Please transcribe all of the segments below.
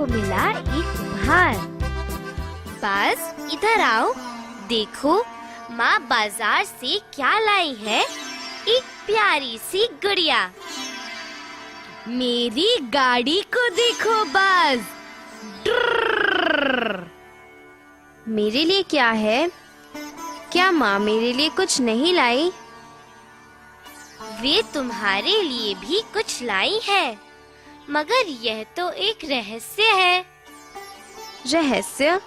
को मिला एक उपहार। बस इधर आओ, देखो माँ बाजार से क्या लाई है, एक प्यारी सी गुड़िया। मेरी गाड़ी को देखो बस। मेरे लिए क्या है? क्या माँ मेरे लिए कुछ नहीं लाई? वे तुम्हारे लिए भी कुछ लाई है, मगर यह तो एक रहस्य है। रहस्य?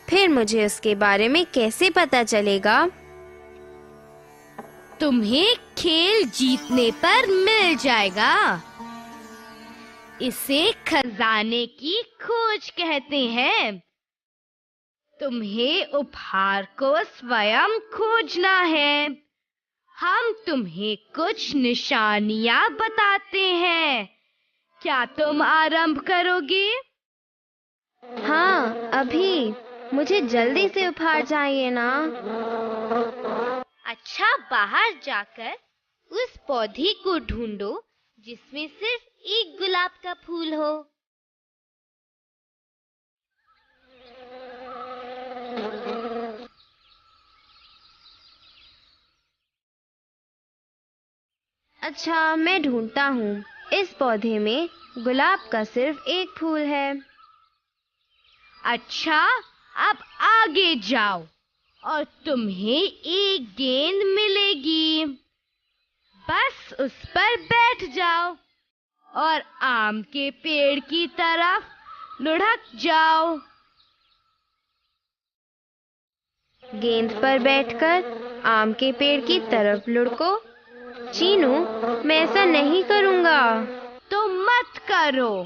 फिर मुझे उसके बारे में कैसे पता चलेगा? तुम्हें खेल जीतने पर मिल जाएगा। इसे खजाने की खोज कहते हैं। तुम्हें उपहार को स्वयं खोजना है। हम तुम्हें कुछ निशानियां बताते हैं। क्या तुम आरंभ करोगे? हाँ, अभी। मुझे जल्दी से उपहार चाहिए ना। अच्छा, बाहर जाकर उस पौधे को ढूंढो जिसमें सिर्फ एक गुलाब का फूल हो। अच्छा, मैं ढूंढता हूँ। इस पौधे में गुलाब का सिर्फ एक फूल है। अच्छा, अब आगे जाओ और तुम्हें एक गेंद मिलेगी। बस उस पर बैठ जाओ और आम के पेड़ की तरफ लुढ़क जाओ। गेंद पर बैठकर आम के पेड़ की तरफ लुढ़को। चीनू, मैं ऐसा नहीं करूँगा। तो मत करो,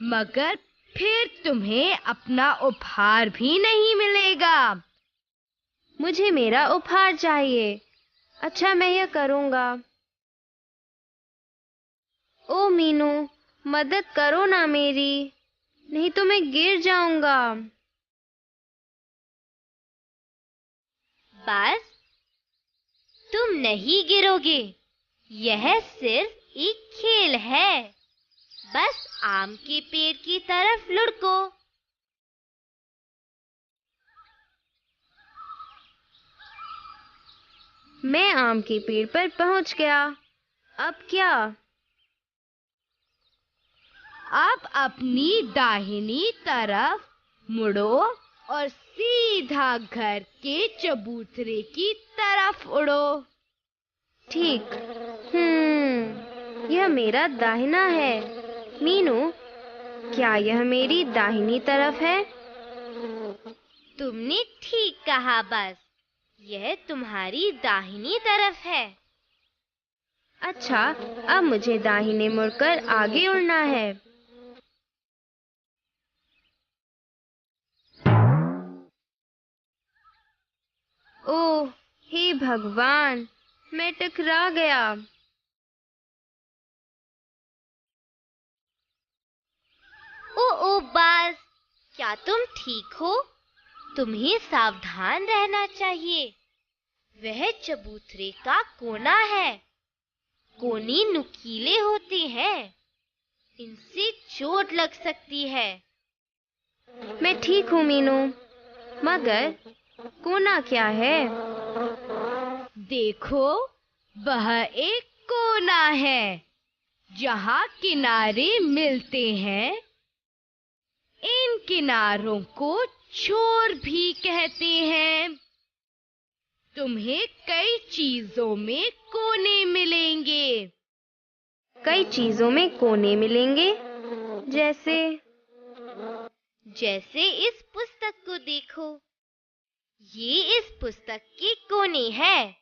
मगर फिर तुम्हें अपना उपहार भी नहीं मिलेगा। मुझे मेरा उपहार चाहिए। अच्छा, मैं यह करूँगा। ओ मीनू, मदद करो ना मेरी, नहीं तो मैं गिर जाऊंगा। बस तुम नहीं गिरोगे, यह सिर्फ एक खेल है। बस आम के पेड़ की तरफ लुढ़को। मैं आम के पेड़ पर पहुंच गया। अब क्या? अब अपनी दाहिनी तरफ मुड़ो और सीधा घर के चबूतरे की तरफ उड़ो। ठीक। यह मेरा दाहिना है। मीनू, क्या यह मेरी दाहिनी तरफ है? तुमने ठीक कहा, बस यह तुम्हारी दाहिनी तरफ है। अच्छा, अब मुझे दाहिने मुड़कर आगे उड़ना है। ओह, हे भगवान, मैं टकरा गया। ओ बस, क्या तुम ठीक हो? तुम्हें सावधान रहना चाहिए। वह चबूतरे का कोना है। कोने नुकीले होते हैं, इनसे चोट लग सकती है। मैं ठीक हूँ मीनू, मगर कोना क्या है? देखो, वह एक कोना है जहाँ किनारे मिलते हैं। इन किनारों को छोर भी कहते हैं। तुम्हें कई चीजों में कोने मिलेंगे। कई चीजों में कोने मिलेंगे, जैसे इस पुस्तक को देखो, ये इस पुस्तक के कोने हैं।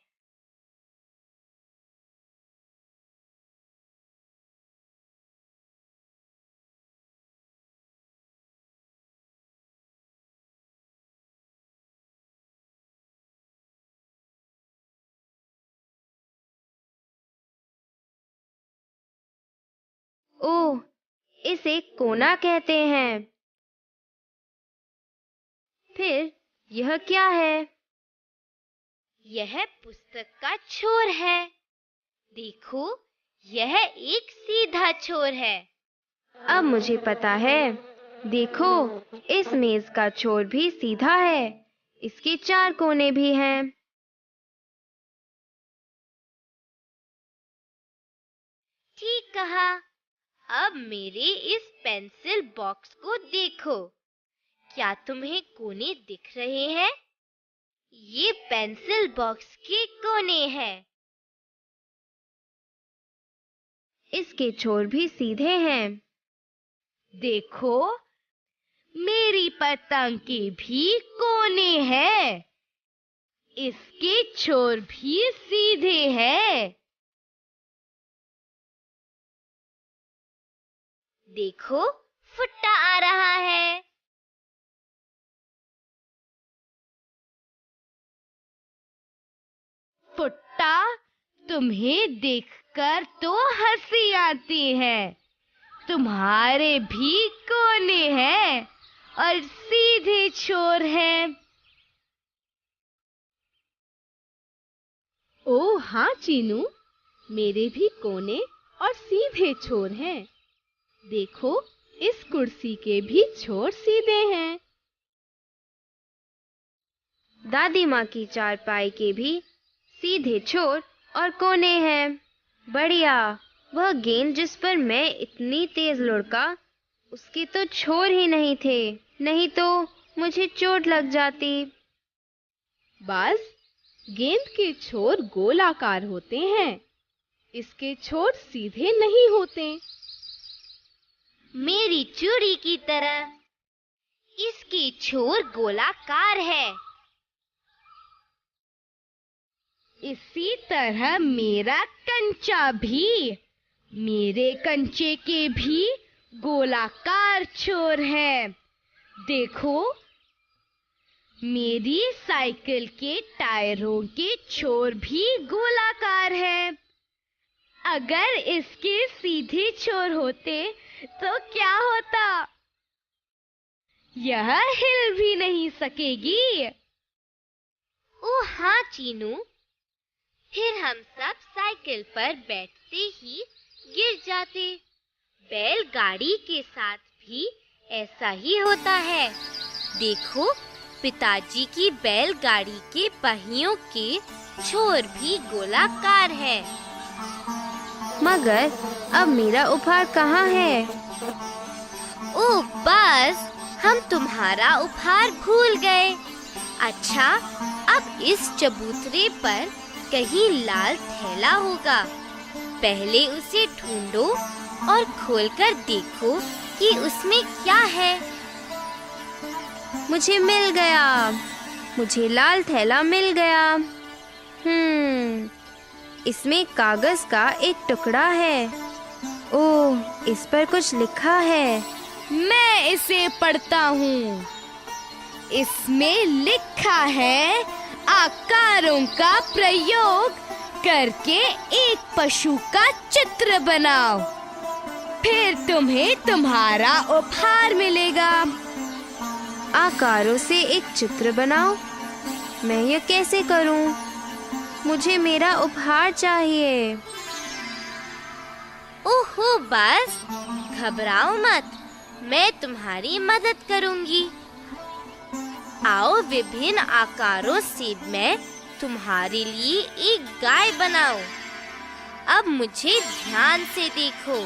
ओह, इसे कोना कहते हैं। फिर यह क्या है? यह पुस्तक का छोर है। देखो, यह एक सीधा छोर है अब मुझे पता है। देखो, इस मेज का छोर भी सीधा है, इसके 4 कोने भी हैं। ठीक कहा। अब मेरे इस पेंसिल बॉक्स को देखो। क्या तुम्हें कोने दिख रहे हैं? ये पेंसिल बॉक्स के कोने हैं। इसके छोर भी सीधे हैं। देखो, मेरी पतंग के भी कोने हैं। इसके छोर भी सीधे हैं। देखो, फुट्टा आ रहा है। फुट्टा, तुम्हें देखकर तो हंसी आती है। तुम्हारे भी कोने हैं और सीधे छोर हैं। ओ हाँ चीनू, मेरे भी कोने और सीधे छोर हैं। देखो, इस कुर्सी के भी छोर सीधे हैं। दादी माँ की चारपाई के भी सीधे छोर और कोने हैं। बढ़िया। वह गेंद जिस पर मैं इतनी तेज लुढ़का, उसके तो छोर ही नहीं थे, नहीं तो मुझे चोट लग जाती। बाज, गेंद के छोर गोलाकार होते हैं, इसके छोर सीधे नहीं होते। मेरी चूड़ी की तरह इसकी छोर गोलाकार है। इसी तरह मेरा कंचा भी, मेरे कंचे के भी गोलाकार छोर है। देखो, मेरी साइकिल के टायरों के छोर भी गोलाकार है। अगर इसके सीधे छोर होते तो क्या होता? यह हिल भी नहीं सकेगी। ओ हाँ चीनू, फिर हम सब साइकिल पर बैठते ही गिर जाते। बैलगाड़ी के साथ भी ऐसा ही होता है। देखो, पिताजी की बैलगाड़ी के पहियों के छोर भी गोलाकार है। मगर अब मेरा उपहार कहाँ है? ओ बस, हम तुम्हारा उपहार भूल गए। अच्छा, अब इस चबूतरे पर कहीं लाल थैला होगा। पहले उसे ढूंढो और खोलकर देखो कि उसमें क्या है। मुझे मिल गया। मुझे लाल थैला मिल गया। इसमें कागज का एक टुकड़ा है। ओह, इस पर कुछ लिखा है। मैं इसे पढ़ता हूँ। इसमें लिखा है, आकारों का प्रयोग करके एक पशु का चित्र बनाओ, फिर तुम्हें तुम्हारा उपहार मिलेगा। आकारों से एक चित्र बनाओ? मैं ये कैसे करूं? मुझे मेरा उपहार चाहिए। ओहो बस, घबराओ मत, मैं तुम्हारी मदद करूंगी। आओ, विभिन्न आकारों से मैं तुम्हारे लिए एक गाय बनाऊं। अब मुझे ध्यान से देखो।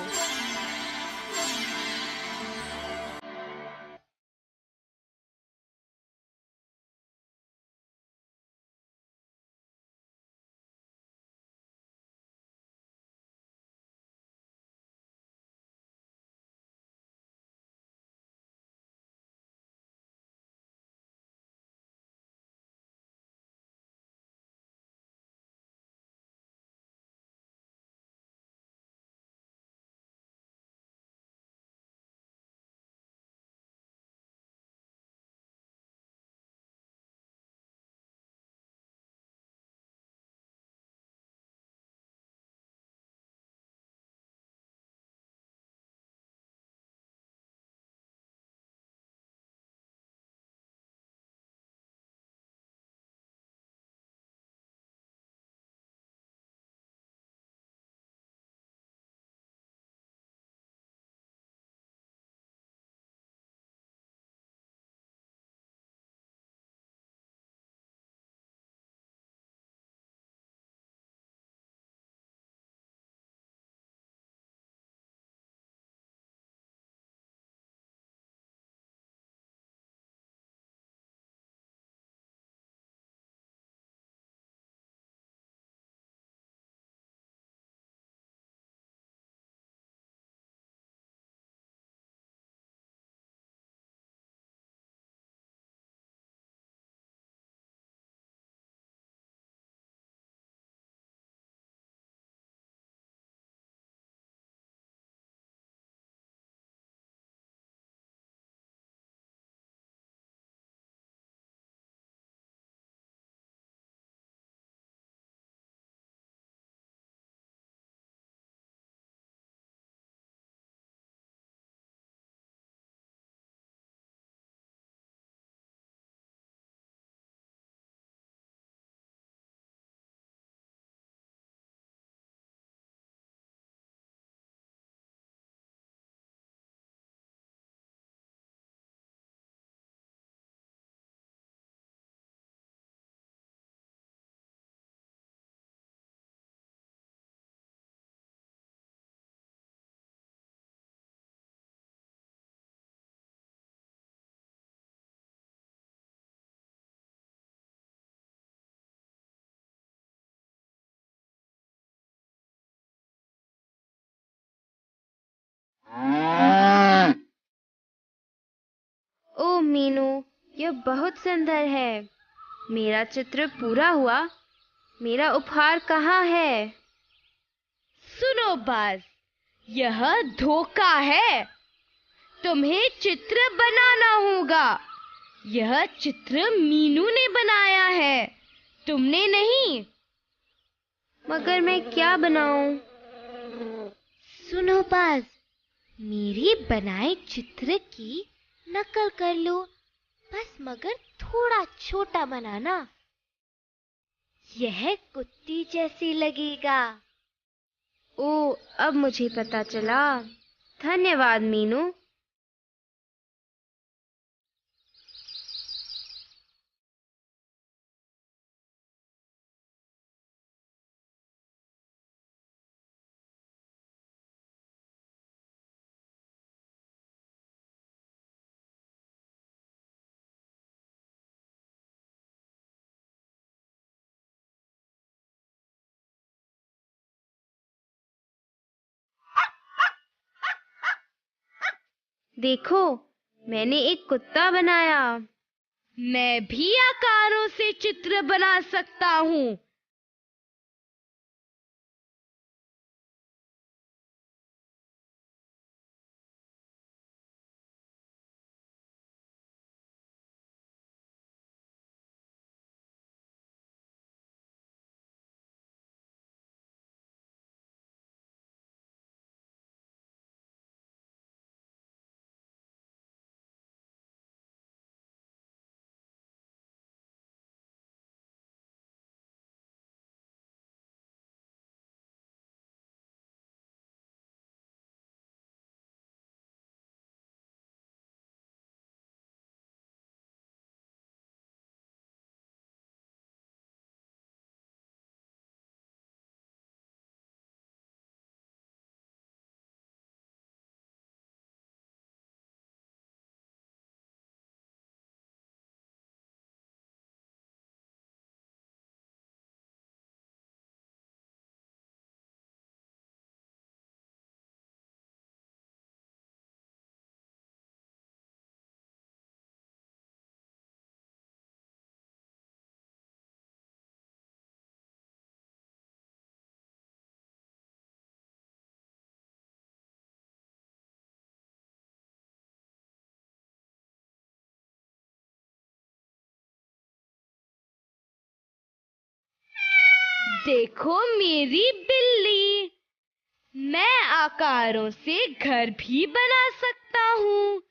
मीनू, यह बहुत सुंदर है। मेरा चित्र पूरा हुआ। मेरा उपहार कहाँ है? सुनो बाज, यह धोखा है। तुम्हें चित्र बनाना होगा। यह चित्र मीनू ने बनाया है, तुमने नहीं। मगर मैं क्या बनाऊं? सुनो बाज, मेरे बनाए चित्र की नकल कर लो, बस मगर थोड़ा छोटा बनाना। यह कुत्ती जैसी लगेगा। ओ, अब मुझे पता चला। धन्यवाद मीनू। देखो, मैंने एक कुत्ता बनाया। मैं भी आकारों से चित्र बना सकता हूँ। देखो मेरी बिल्ली, मैं आकारों से घर भी बना सकता हूँ।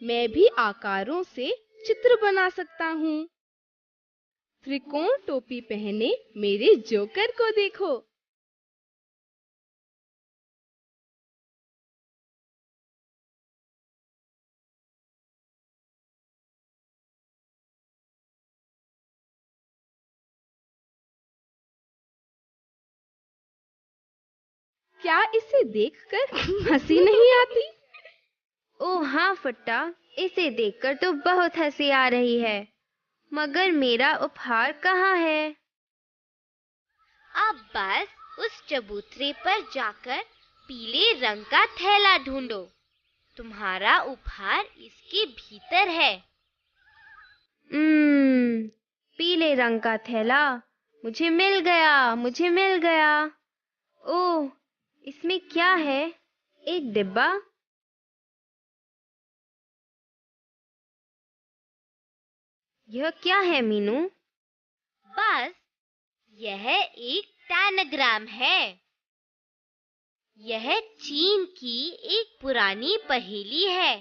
मैं भी आकारों से चित्र बना सकता हूँ। त्रिकोण टोपी पहने मेरे जोकर को देखो। क्या इसे देखकर हंसी नहीं आती? ओ हाँ फुट्टा, इसे देखकर तो बहुत हंसी आ रही है। मगर मेरा उपहार कहाँ है? अब बस उस चबूतरे पर जाकर पीले रंग का थैला ढूंढो। तुम्हारा उपहार इसके भीतर है। पीले रंग का थैला। मुझे मिल गया, मुझे मिल गया। ओह, इसमें क्या है? एक डिब्बा। यह क्या है मीनू? बस यह एक टैनाग्राम है। यह चीन की एक पुरानी पहेली है।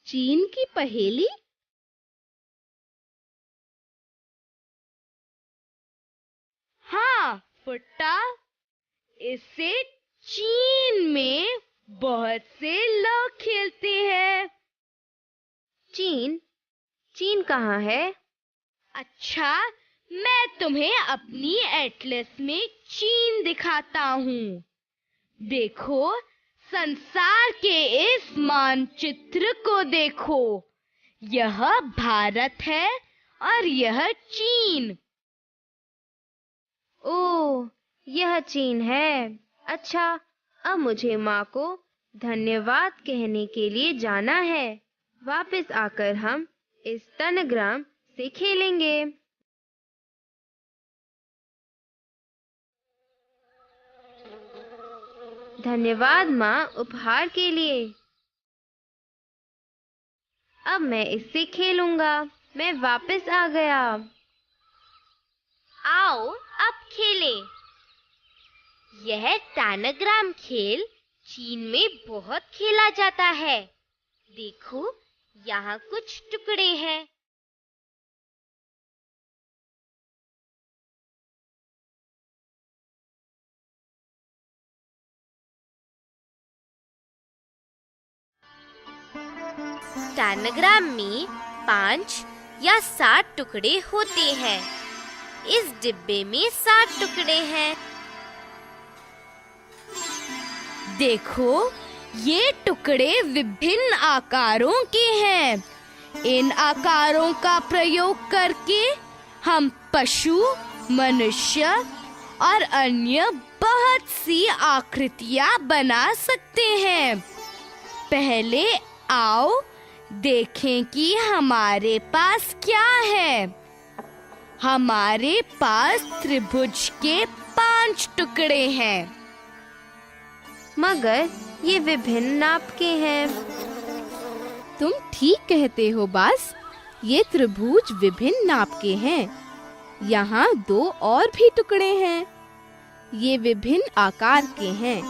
चीन की पहेली? हाँ फुट्टा, इसे चीन में बहुत से लोग खेलते हैं। चीन? चीन कहाँ है? अच्छा, मैं तुम्हें अपनी एटलस में चीन दिखाता हूँ। देखो, संसार के इस मानचित्र को देखो। यह भारत है और यह चीन। ओह, यह चीन है। अच्छा, अब मुझे माँ को धन्यवाद कहने के लिए जाना है। वापस आकर हम इस तनग्राम से खेलेंगे। धन्यवाद माँ उपहार के लिए। अब मैं इससे खेलूंगा। मैं वापस आ गया। आओ अब खेलें। यह टैनाग्राम खेल चीन में बहुत खेला जाता है। देखो, यहाँ कुछ टुकड़े हैं। टैनाग्राम में 5 या 7 टुकड़े होते हैं। इस डिब्बे में 7 टुकड़े हैं। देखो, ये टुकड़े विभिन्न आकारों के हैं। इन आकारों का प्रयोग करके हम पशु, मनुष्य और अन्य बहुत सी आकृतियां बना सकते हैं। पहले आओ देखें कि हमारे पास क्या है। हमारे पास त्रिभुज के 5 टुकड़े हैं। मगर ये विभिन्न नाप के हैं। तुम ठीक कहते हो बास, ये त्रिभुज विभिन्न नाप के हैं। यहाँ 2 और भी टुकड़े हैं। ये विभिन्न आकार के हैं।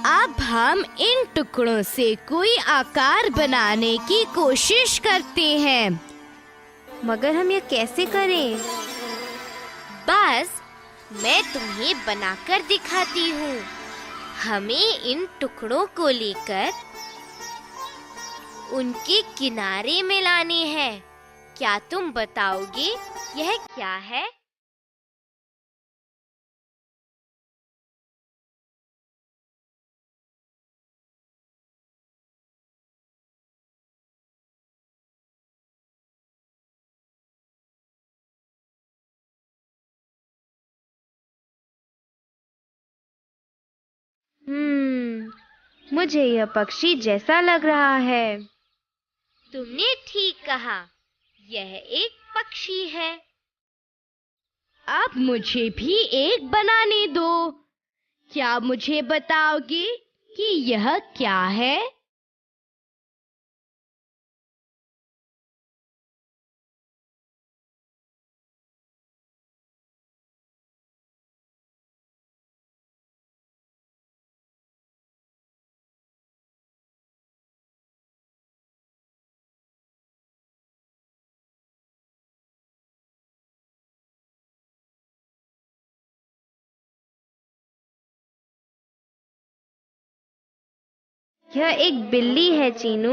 अब हम इन टुकड़ों से कोई आकार बनाने की कोशिश करते हैं। मगर हम यह कैसे करें? बस मैं तुम्हें बनाकर दिखाती हूँ। हमें इन टुकड़ों को लेकर उनके किनारे मिलाने हैं। क्या तुम बताओगे यह क्या है? मुझे यह पक्षी जैसा लग रहा है। तुमने ठीक कहा, यह एक पक्षी है। अब मुझे भी एक बनाने दो। क्या मुझे बताओगे कि यह क्या है? यह एक बिल्ली है चीनू।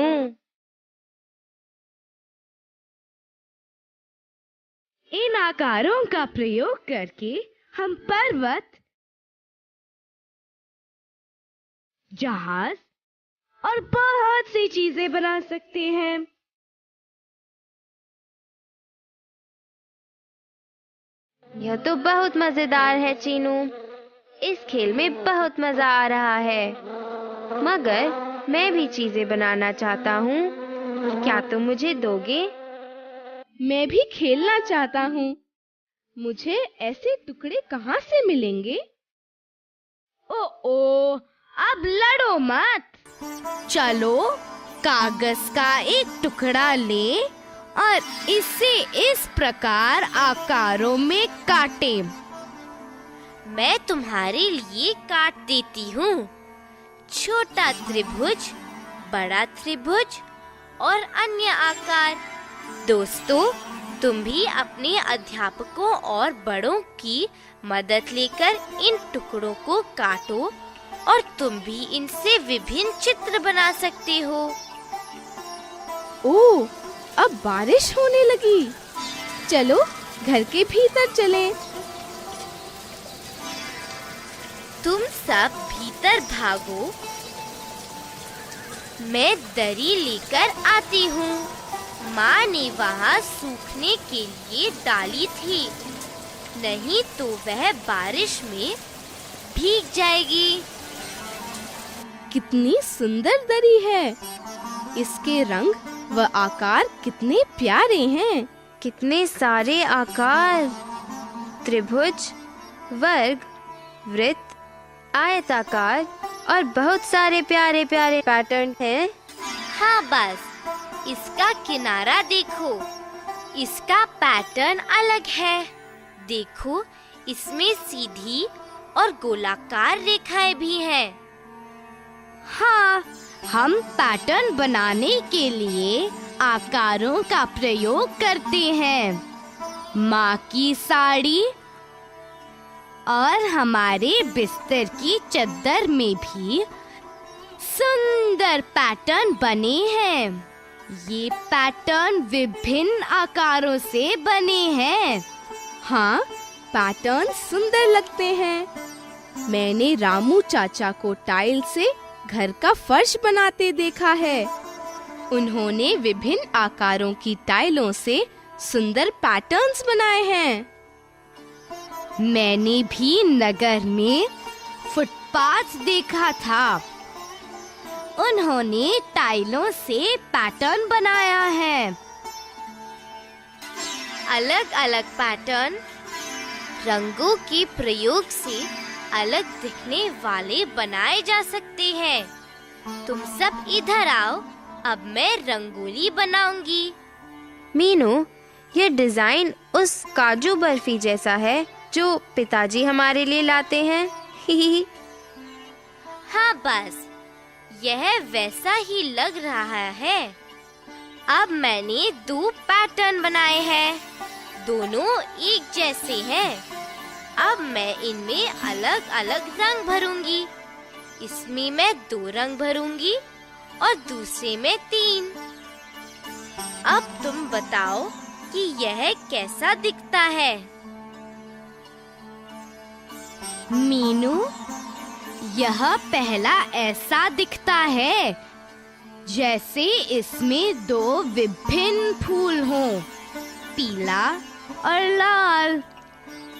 इन आकारों का प्रयोग करके हम पर्वत, जहाज और बहुत सी चीजें बना सकते हैं। यह तो बहुत मजेदार है चीनू। इस खेल में बहुत मजा आ रहा है। मगर मैं भी चीजें बनाना चाहता हूँ। क्या तुम मुझे दोगे? मैं भी खेलना चाहता हूँ। मुझे ऐसे टुकड़े कहाँ से मिलेंगे? ओ, अब लड़ो मत। चलो, कागज का एक टुकड़ा ले और इसे इस प्रकार आकारों में काटें। मैं तुम्हारे लिए काट देती हूँ। छोटा त्रिभुज, बड़ा त्रिभुज और अन्य आकार। दोस्तों, तुम भी अपने अध्यापकों और बड़ों की मदद लेकर इन टुकड़ों को काटो और तुम भी इनसे विभिन्न चित्र बना सकते हो। ओह, अब बारिश होने लगी। चलो घर के भीतर चलें। तुम सब भीतर भागो, मैं दरी लेकर आती हूँ। माँ ने वहाँ सूखने के लिए डाली थी, नहीं तो वह बारिश में भीग जाएगी। कितनी सुंदर दरी है। इसके रंग व आकार कितने प्यारे हैं। कितने सारे आकार, त्रिभुज, वर्ग, वृत्त, आयताकार और बहुत सारे प्यारे प्यारे पैटर्न हैं। हाँ, बस इसका किनारा देखो, इसका पैटर्न अलग है। देखो, इसमें सीधी और गोलाकार रेखाएं भी हैं। हाँ, हम पैटर्न बनाने के लिए आकारों का प्रयोग करते हैं। माँ की साड़ी और हमारे बिस्तर की चादर में भी सुंदर पैटर्न बने हैं। ये पैटर्न विभिन्न आकारों से बने हैं। हाँ, पैटर्न सुंदर लगते हैं। मैंने रामू चाचा को टाइल से घर का फर्श बनाते देखा है। उन्होंने विभिन्न आकारों की टाइलों से सुंदर पैटर्न्स बनाए हैं। मैंने भी नगर में फुटपाथ देखा था। उन्होंने टाइलों से पैटर्न बनाया है। अलग-अलग पैटर्न रंगों के प्रयोग से अलग दिखने वाले बनाए जा सकते हैं। तुम सब इधर आओ, अब मैं रंगोली बनाऊंगी। मीनू, ये डिजाइन उस काजू बर्फी जैसा है जो पिताजी हमारे लिए लाते हैं। हाँ, बस यह वैसा ही लग रहा है। अब मैंने 2 पैटर्न बनाए हैं, दोनों एक जैसे हैं। अब मैं इनमें अलग-अलग रंग भरूंगी। इसमें मैं 2 रंग भरूंगी और दूसरे में 3। अब तुम बताओ कि यह कैसा दिखता है? मीनू, यह पहला ऐसा दिखता है जैसे इसमें 2 विभिन्न फूल हों, पीला और लाल।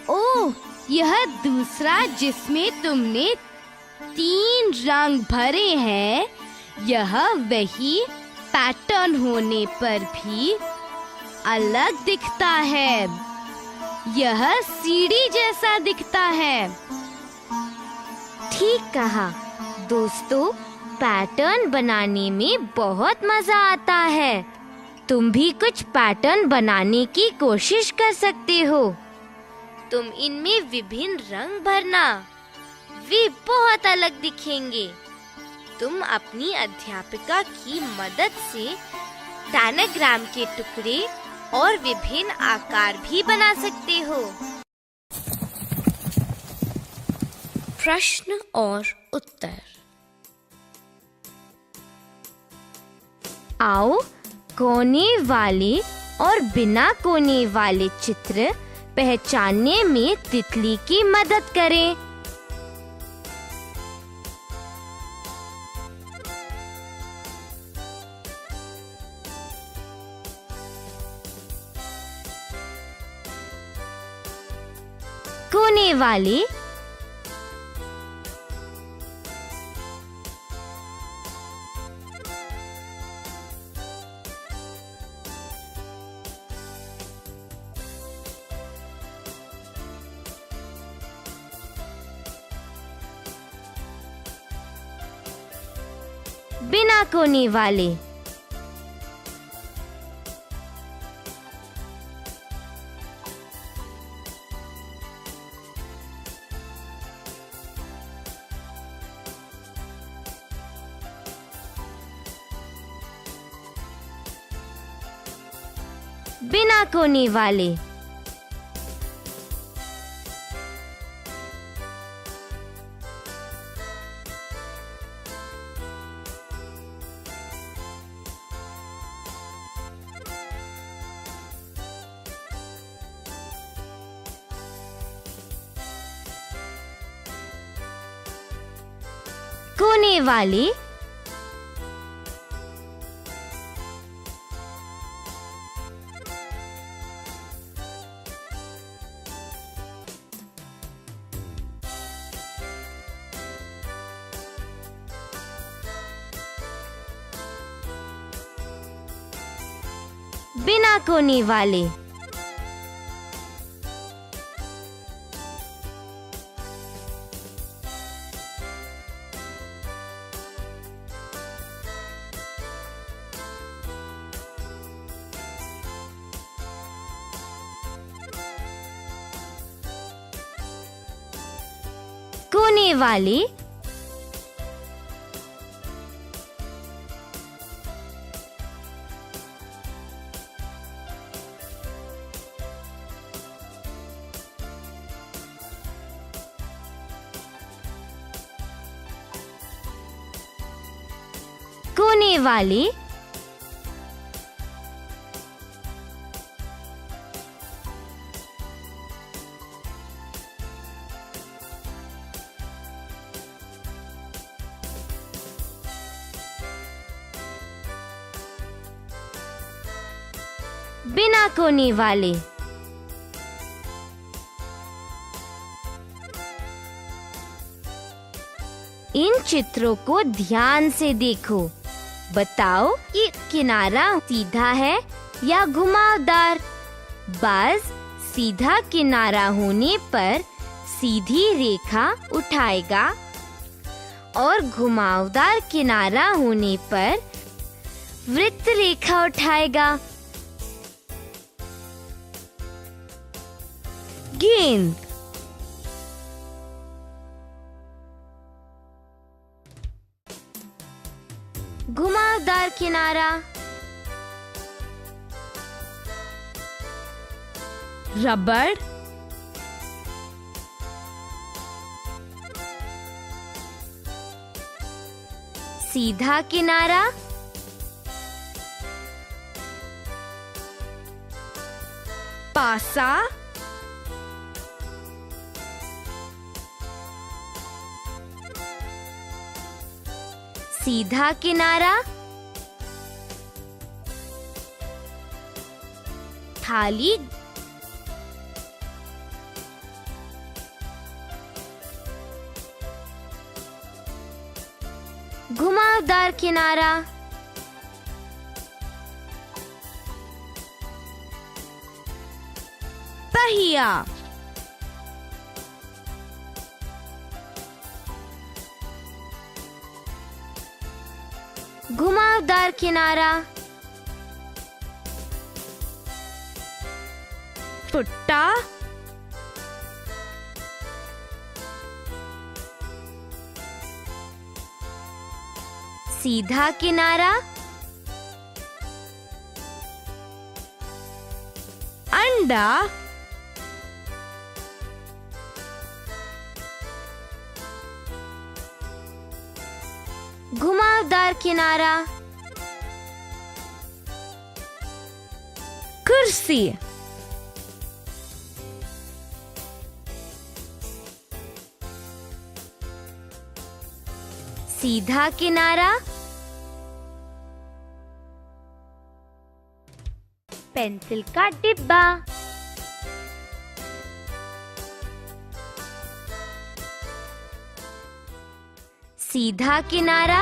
ओह, यह दूसरा जिसमें तुमने 3 रंग भरे हैं, यह वही पैटर्न होने पर भी अलग दिखता है। यह सीढ़ी जैसा दिखता है। ठीक कहा दोस्तों, पैटर्न बनाने में बहुत मजा आता है। तुम भी कुछ पैटर्न बनाने की कोशिश कर सकते हो। तुम इनमें विभिन्न रंग भरना, वे बहुत अलग दिखेंगे। तुम अपनी अध्यापिका की मदद से टैनाग्राम के टुकड़े और विभिन्न आकार भी बना सकते हो। प्रश्न और उत्तर। आओ कोने वाले और बिना कोने वाले चित्र पहचानने में तितली की मदद करें। कोने वाले बिना कोने वाले। बिना कोने वाले। कोने वाले, बिना कोने वाले, कोने वाले, कोने वाले, बिना कोने वाले, इन चित्रों को ध्यान से देखो। बताओ कि किनारा सीधा है या घुमावदार। बाज सीधा किनारा होने पर सीधी रेखा उठाएगा और घुमावदार किनारा होने पर वृत्त रेखा उठाएगा। गेंद, घुमावदार किनारा, रबड़, सीधा किनारा, पासा, सीधा किनारा, थाली, घुमावदार किनारा, पहिया, घुमावदार किनारा, फुट्टा, सीधा किनारा, अंडा, घुमावदार किनारा, कुर्सी, सीधा किनारा, पेंसिल का डिब्बा, सीधा किनारा,